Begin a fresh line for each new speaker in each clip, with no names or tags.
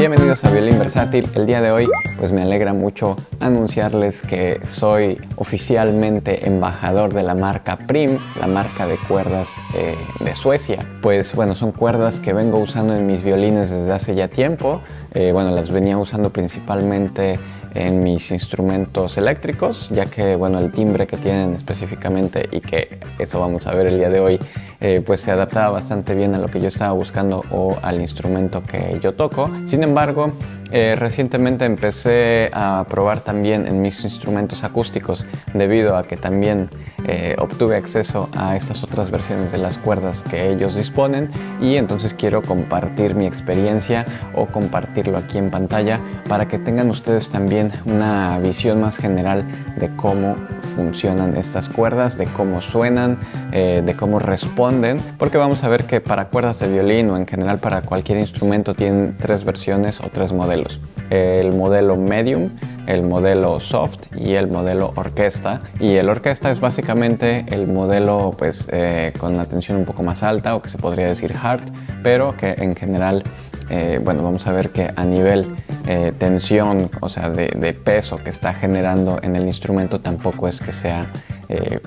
Bienvenidos a Violín Versátil. El día de hoy pues me alegra mucho anunciarles que soy oficialmente embajador de la marca Prim, la marca de cuerdas de Suecia. Pues bueno, son cuerdas que vengo usando en mis violines desde hace ya tiempo. Las venía usando principalmente en mis instrumentos eléctricos, ya que bueno, el timbre que tienen específicamente, y que eso vamos a ver el día de hoy, pues se adaptaba bastante bien a lo que yo estaba buscando o al instrumento que yo toco. Sin embargo, recientemente empecé a probar también en mis instrumentos acústicos, debido a que también obtuve acceso a estas otras versiones de las cuerdas que ellos disponen, y entonces quiero compartir mi experiencia o compartirlo aquí en pantalla para que tengan ustedes también una visión más general de cómo funcionan estas cuerdas, de cómo suenan, de cómo responden, porque vamos a ver que para cuerdas de violín o en general para cualquier instrumento tienen tres versiones o tres modelos: el modelo medium, el modelo soft y el modelo orquesta. Y el orquesta es básicamente el modelo pues con la tensión un poco más alta, o que se podría decir hard, pero que en general vamos a ver que a nivel tensión, o sea de peso que está generando en el instrumento, tampoco es que sea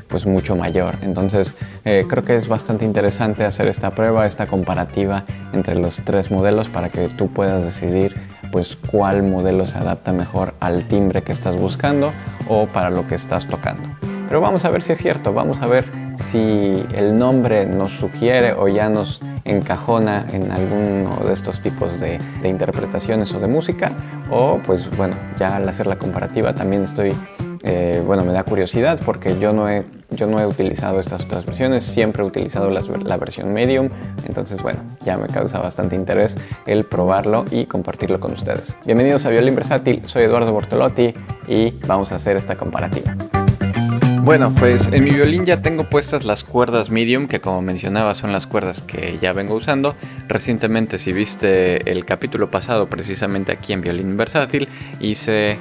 pues mucho mayor. Entonces creo que es bastante interesante hacer esta prueba, esta comparativa entre los tres modelos, para que tú puedas decidir pues cuál modelo se adapta mejor al timbre que estás buscando o para lo que estás tocando. Pero vamos a ver si es cierto, vamos a ver si el nombre nos sugiere o ya nos encajona en alguno de estos tipos de interpretaciones o de música, o pues bueno, ya al hacer la comparativa también me da curiosidad, porque yo no he utilizado estas otras versiones, siempre he utilizado la versión medium. Entonces bueno, ya me causa bastante interés el probarlo y compartirlo con ustedes. Bienvenidos a Violín Versátil, soy Eduardo Bortolotti y vamos a hacer esta comparativa. Bueno, pues en mi violín ya tengo puestas las cuerdas medium, que como mencionaba son las cuerdas que ya vengo usando. Recientemente, si viste el capítulo pasado, precisamente aquí en Violín Versátil, hice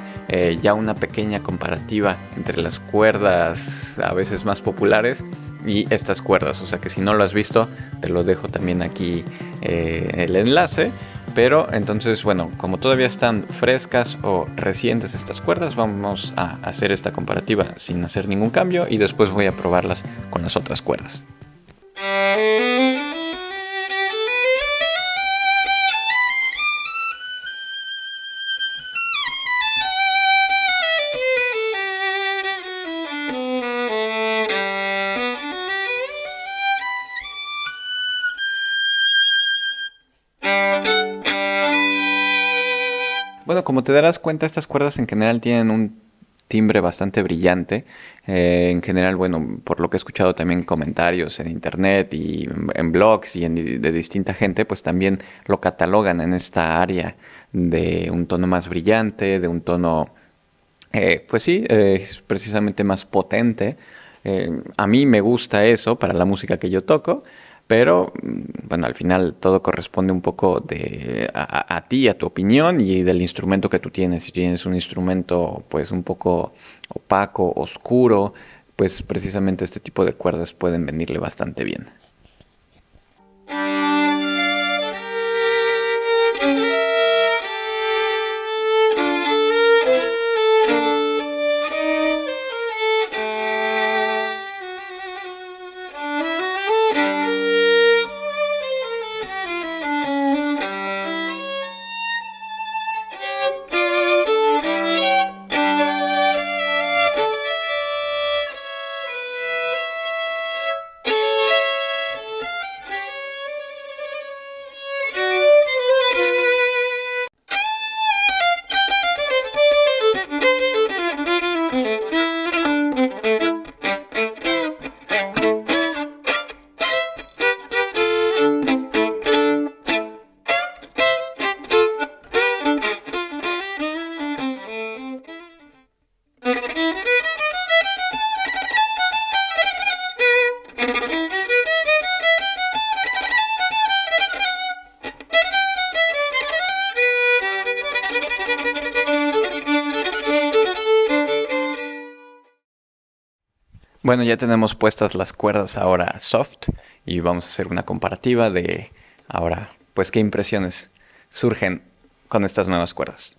ya una pequeña comparativa entre las cuerdas a veces más populares y estas cuerdas. O sea que si no lo has visto, te lo dejo también aquí el enlace. Pero entonces, bueno, como todavía están frescas o recientes estas cuerdas, vamos a hacer esta comparativa sin hacer ningún cambio, y después voy a probarlas con las otras cuerdas. Bueno, como te darás cuenta, estas cuerdas en general tienen un timbre bastante brillante. En general, bueno, por lo que he escuchado también comentarios en internet y en blogs y de distinta gente, pues también lo catalogan en esta área de un tono más brillante, de un tono, precisamente más potente. A mí me gusta eso para la música que yo toco. Pero, bueno, al final todo corresponde un poco a ti, a tu opinión y del instrumento que tú tienes. Si tienes un instrumento pues un poco opaco, oscuro, pues precisamente este tipo de cuerdas pueden venirle bastante bien. Bueno, ya tenemos puestas las cuerdas ahora soft y vamos a hacer una comparativa de ahora, pues qué impresiones surgen con estas nuevas cuerdas.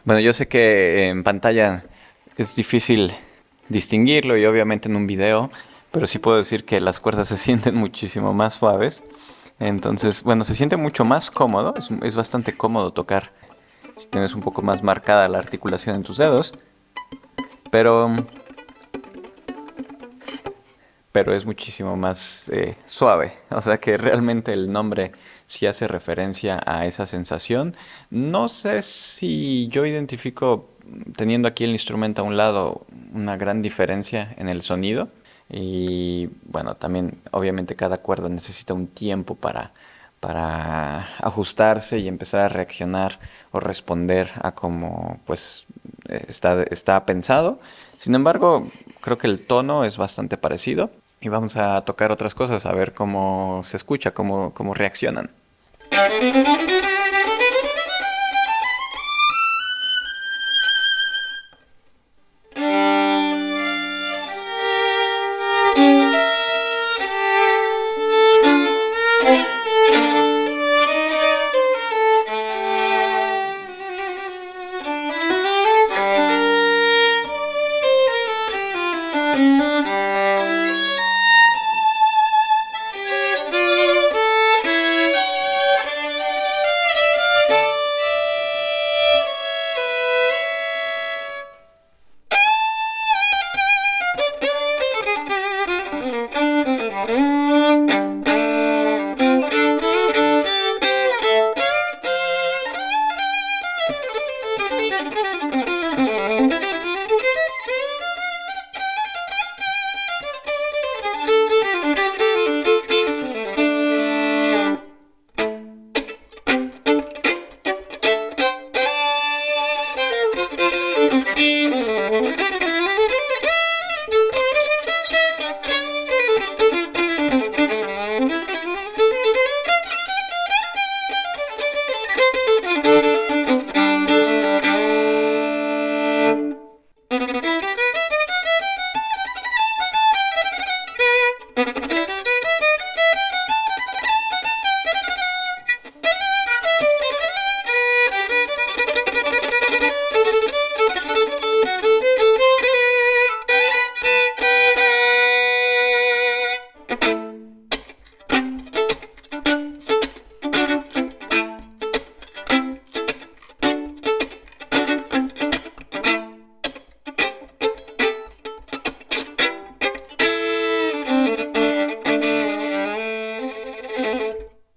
Bueno, yo sé que en pantalla es difícil distinguirlo y obviamente en un video, pero sí puedo decir que las cuerdas se sienten muchísimo más suaves. Entonces, bueno, se siente mucho más cómodo, es bastante cómodo tocar si tienes un poco más marcada la articulación en tus dedos, pero es muchísimo más suave. O sea que realmente el nombre sí hace referencia a esa sensación. No sé si yo identifico, teniendo aquí el instrumento a un lado, una gran diferencia en el sonido. Y bueno, también obviamente cada cuerda necesita un tiempo para ajustarse y empezar a reaccionar o responder a cómo pues está pensado. Sin embargo, creo que el tono es bastante parecido. Y vamos a tocar otras cosas, a ver cómo se escucha, cómo reaccionan.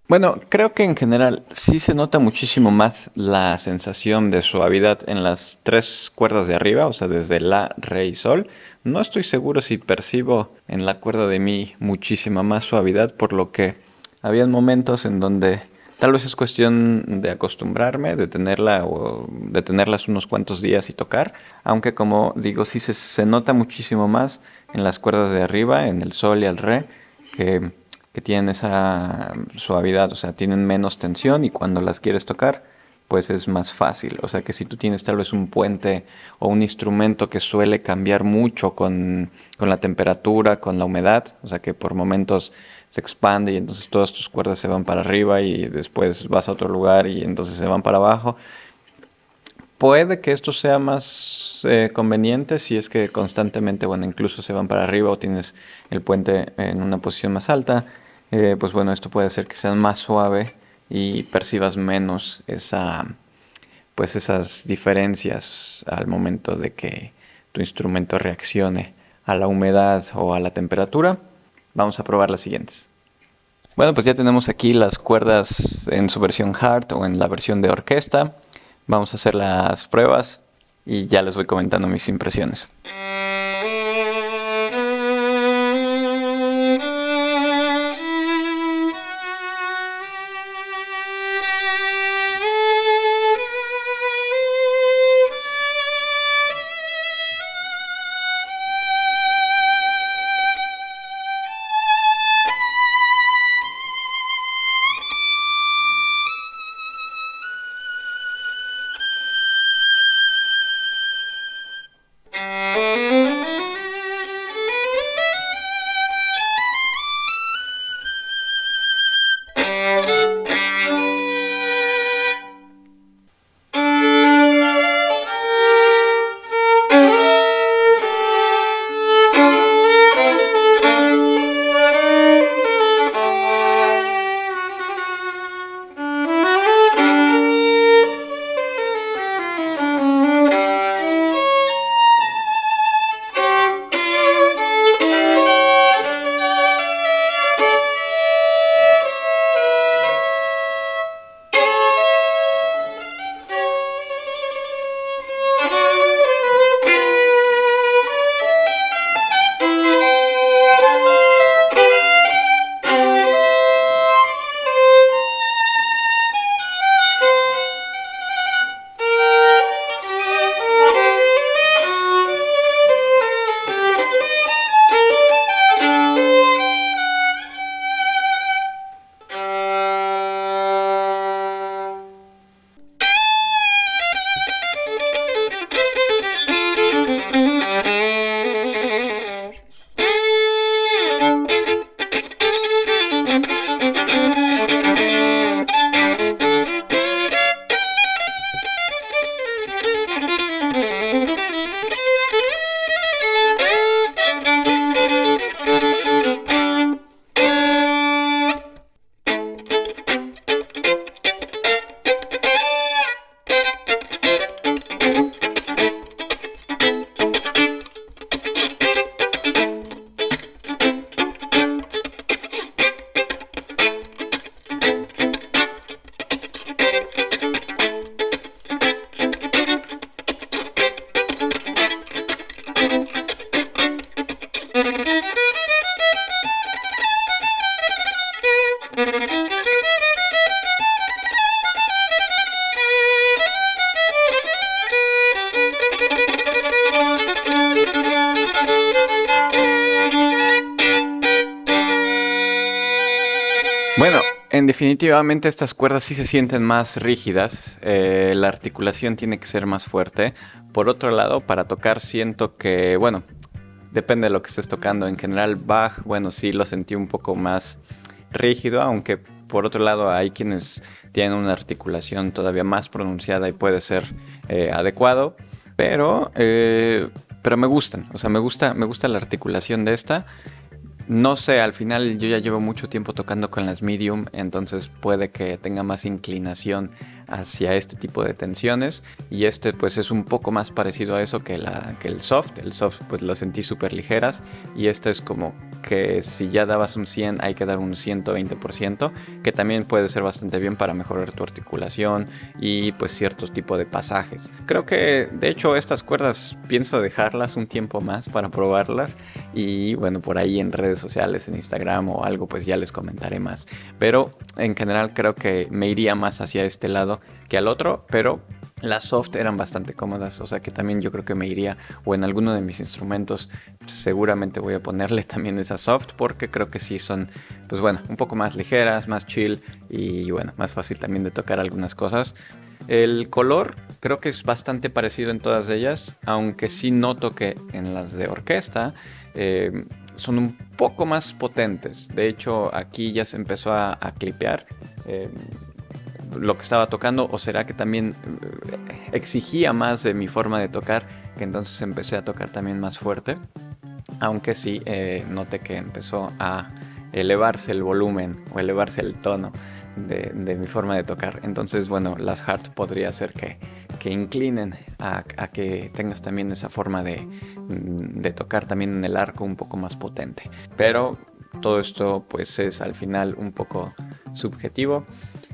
Bueno, creo que en general sí se nota muchísimo más la sensación de suavidad en las tres cuerdas de arriba, o sea, desde la, re y sol. No estoy seguro si percibo en la cuerda de mi muchísima más suavidad, por lo que habían momentos en donde tal vez es cuestión de acostumbrarme, de tenerla o de tenerlas unos cuantos días y tocar, aunque como digo, sí se nota muchísimo más en las cuerdas de arriba, en el sol y el re, que tienen esa suavidad, o sea, tienen menos tensión y cuando las quieres tocar, pues es más fácil. O sea que si tú tienes tal vez un puente o un instrumento que suele cambiar mucho con la temperatura, con la humedad, o sea que por momentos se expande y entonces todas tus cuerdas se van para arriba y después vas a otro lugar y entonces se van para abajo. Puede que esto sea más conveniente si es que constantemente, bueno, incluso se van para arriba o tienes el puente en una posición más alta. Pues bueno, esto puede hacer que sea más suave y percibas menos pues esas diferencias al momento de que tu instrumento reaccione a la humedad o a la temperatura. Vamos a probar las siguientes. Bueno, pues ya tenemos aquí las cuerdas en su versión hard o en la versión de orquesta. Vamos a hacer las pruebas. y ya les voy comentando mis impresiones. Bueno, definitivamente estas cuerdas sí se sienten más rígidas, la articulación tiene que ser más fuerte. Por otro lado, para tocar siento que, bueno, depende de lo que estés tocando. En general, Bach, bueno, sí lo sentí un poco más rígido, aunque por otro lado hay quienes tienen una articulación todavía más pronunciada y puede ser adecuado, pero me gustan, o sea, me gusta la articulación de esta. No sé, al final yo ya llevo mucho tiempo tocando con las medium, entonces puede que tenga más inclinación hacia este tipo de tensiones, y este pues es un poco más parecido a eso que el soft. El soft pues lo sentí súper ligeras, y este es como que si ya dabas un 100 hay que dar un 120%, que también puede ser bastante bien para mejorar tu articulación y pues ciertos tipos de pasajes. Creo que de hecho estas cuerdas pienso dejarlas un tiempo más para probarlas, y bueno, por ahí en redes sociales, en Instagram o algo, pues ya les comentaré más. Pero en general creo que me iría más hacia este lado que al otro, pero las soft eran bastante cómodas, o sea que también yo creo que me iría, o en alguno de mis instrumentos seguramente voy a ponerle también esa soft, porque creo que sí son, pues bueno, un poco más ligeras, más chill, y bueno, más fácil también de tocar algunas cosas. El color creo que es bastante parecido en todas ellas, aunque sí noto que en las de orquesta son un poco más potentes. De hecho, aquí ya se empezó a clipear lo que estaba tocando, o será que también exigía más de mi forma de tocar, que entonces empecé a tocar también más fuerte. Aunque sí noté que empezó a elevarse el volumen o elevarse el tono de mi forma de tocar. Entonces, bueno, las hard podría ser que inclinen a que tengas también esa forma de tocar también en el arco un poco más potente. Pero todo esto pues es al final un poco subjetivo.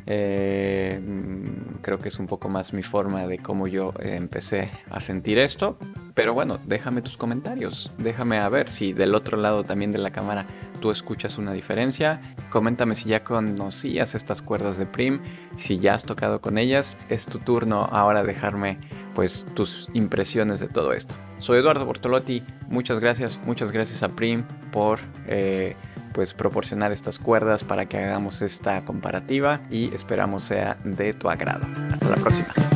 Creo que es un poco más mi forma de cómo yo empecé a sentir esto. Pero bueno, déjame tus comentarios. Déjame a ver si del otro lado también de la cámara tú escuchas una diferencia. Coméntame si ya conocías estas cuerdas de Prim, si ya has tocado con ellas. Es tu turno ahora dejarme pues tus impresiones de todo esto. Soy Eduardo Bortolotti. Muchas gracias a Prim por pues proporcionar estas cuerdas para que hagamos esta comparativa y esperamos sea de tu agrado. Hasta la próxima.